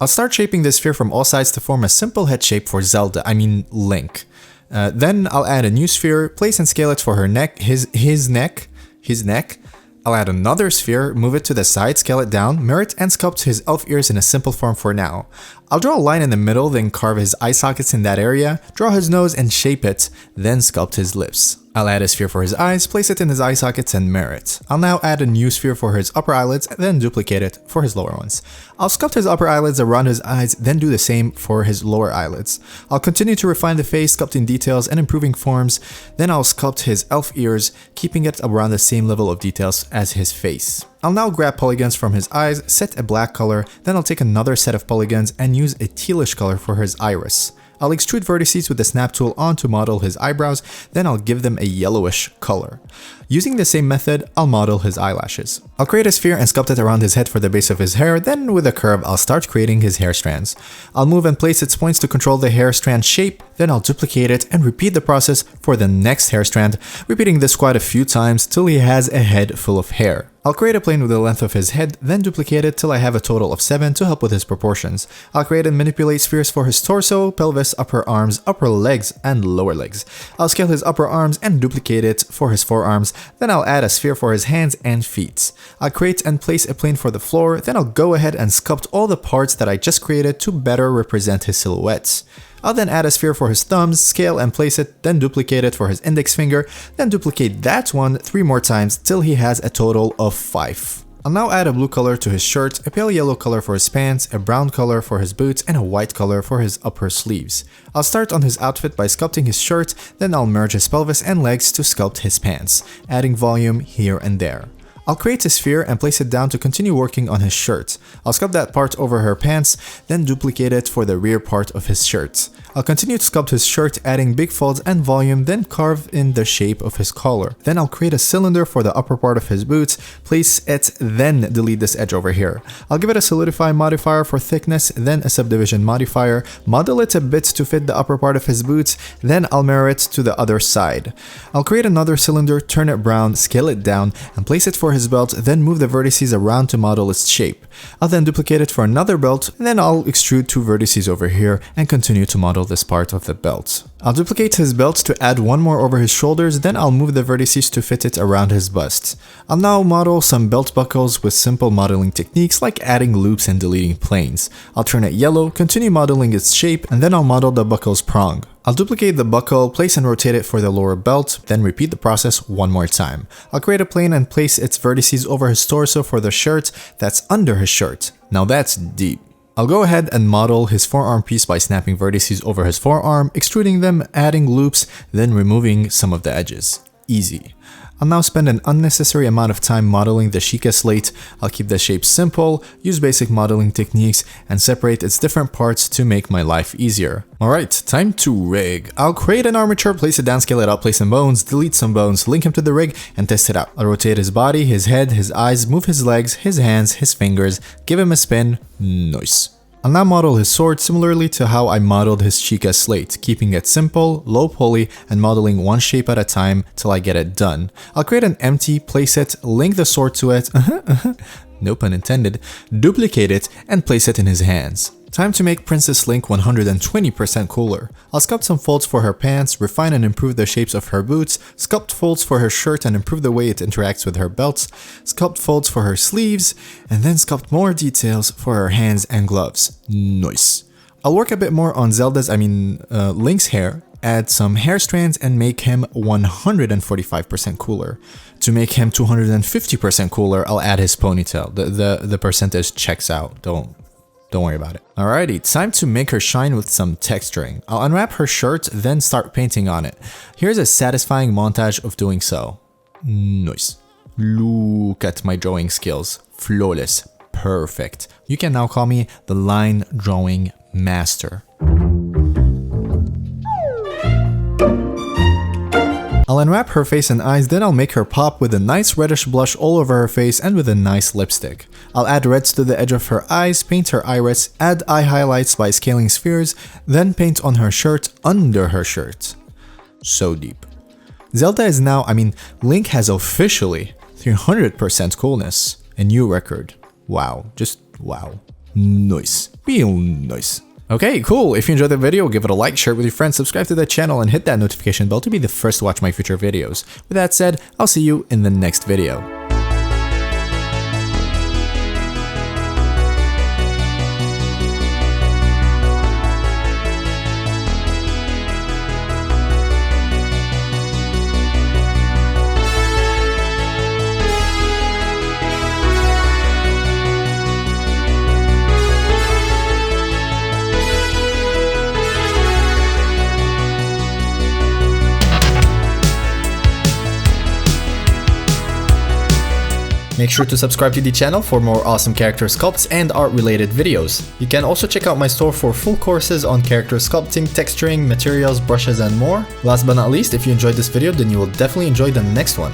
I'll start shaping this sphere from all sides to form a simple head shape for Zelda, Link. Then I'll add a new sphere, place and scale it for her neck, his neck. I'll add another sphere, move it to the side, scale it down, mirror it, and sculpt his elf ears in a simple form for now. I'll draw a line in the middle, then carve his eye sockets in that area, draw his nose and shape it, then sculpt his lips. I'll add a sphere for his eyes, place it in his eye sockets and mirror it. I'll now add a new sphere for his upper eyelids, then duplicate it for his lower ones. I'll sculpt his upper eyelids around his eyes, then do the same for his lower eyelids. I'll continue to refine the face, sculpting details and improving forms, then I'll sculpt his elf ears, keeping it around the same level of details as his face. I'll now grab polygons from his eyes, set a black color, then I'll take another set of polygons and use a tealish color for his iris. I'll extrude vertices with the snap tool on to model his eyebrows, then I'll give them a yellowish color. Using the same method, I'll model his eyelashes. I'll create a sphere and sculpt it around his head for the base of his hair, then with a curve, I'll start creating his hair strands. I'll move and place its points to control the hair strand shape, then I'll duplicate it and repeat the process for the next hair strand, repeating this quite a few times till he has a head full of hair. I'll create a plane with the length of his head, then duplicate it till I have a total of 7 to help with his proportions. I'll create and manipulate spheres for his torso, pelvis, upper arms, upper legs, and lower legs. I'll scale his upper arms and duplicate it for his forearms, then I'll add a sphere for his hands and feet. I'll create and place a plane for the floor, then I'll go ahead and sculpt all the parts that I just created to better represent his silhouette. I'll then add a sphere for his thumbs, scale and place it, then duplicate it for his index finger, then duplicate that one 3 more times till he has a total of 5. I'll now add a blue color to his shirt, a pale yellow color for his pants, a brown color for his boots, and a white color for his upper sleeves. I'll start on his outfit by sculpting his shirt, then I'll merge his pelvis and legs to sculpt his pants, adding volume here and there. I'll create a sphere and place it down to continue working on his shirt. I'll sculpt that part over her pants, then duplicate it for the rear part of his shirt. I'll continue to sculpt his shirt, adding big folds and volume, then carve in the shape of his collar. Then I'll create a cylinder for the upper part of his boots, place it, then delete this edge over here. I'll give it a solidify modifier for thickness, then a subdivision modifier, model it a bit to fit the upper part of his boots, then I'll mirror it to the other side. I'll create another cylinder, turn it brown, scale it down, and place it for his belt, then move the vertices around to model its shape. I'll then duplicate it for another belt, and then I'll extrude 2 vertices over here and continue to model this part of the belt. I'll duplicate his belt to add one more over his shoulders, then I'll move the vertices to fit it around his bust. I'll now model some belt buckles with simple modeling techniques like adding loops and deleting planes. I'll turn it yellow, continue modeling its shape, and then I'll model the buckle's prong. I'll duplicate the buckle, place and rotate it for the lower belt, then repeat the process one more time. I'll create a plane and place its vertices over his torso for the shirt that's under his shirt. Now that's deep. I'll go ahead and model his forearm piece by snapping vertices over his forearm, extruding them, adding loops, then removing some of the edges. Easy. I'll now spend an unnecessary amount of time modeling the Sheikah slate. I'll keep the shape simple, use basic modeling techniques, and separate its different parts to make my life easier. Alright, time to rig. I'll create an armature, place it down, scale it up, place some bones, delete some bones, link him to the rig, and test it out. I'll rotate his body, his head, his eyes, move his legs, his hands, his fingers, give him a spin. Nice. I'll now model his sword similarly to how I modeled his Sheikah slate, keeping it simple, low poly, and modeling one shape at a time till I get it done. I'll create an empty, place it, link the sword to it, no pun intended, duplicate it, and place it in his hands. Time to make Princess Link 120% cooler. I'll sculpt some folds for her pants, refine and improve the shapes of her boots, sculpt folds for her shirt and improve the way it interacts with her belts, sculpt folds for her sleeves, and then sculpt more details for her hands and gloves. Nice. I'll work a bit more on Link's hair, add some hair strands and make him 145% cooler. To make him 250% cooler, I'll add his ponytail. The percentage checks out, don't worry about it. Alrighty, time to make her shine with some texturing. I'll unwrap her shirt, then start painting on it. Here's a satisfying montage of doing so. Nice. Look at my drawing skills. Flawless. Perfect. You can now call me the line drawing master. I'll unwrap her face and eyes, then I'll make her pop with a nice reddish blush all over her face and with a nice lipstick. I'll add reds to the edge of her eyes, paint her iris, add eye highlights by scaling spheres, then paint on her shirt under her shirt. So deep. Zelda is now, Link has officially 300% coolness. A new record. Wow. Just wow. Nice. Real nice. Okay, cool. If you enjoyed the video, give it a like, share it with your friends, subscribe to the channel, and hit that notification bell to be the first to watch my future videos. With that said, I'll see you in the next video. Make sure to subscribe to the channel for more awesome character sculpts and art related videos. You can also check out my store for full courses on character sculpting, texturing, materials, brushes, and more. Last but not least, if you enjoyed this video, then you will definitely enjoy the next one.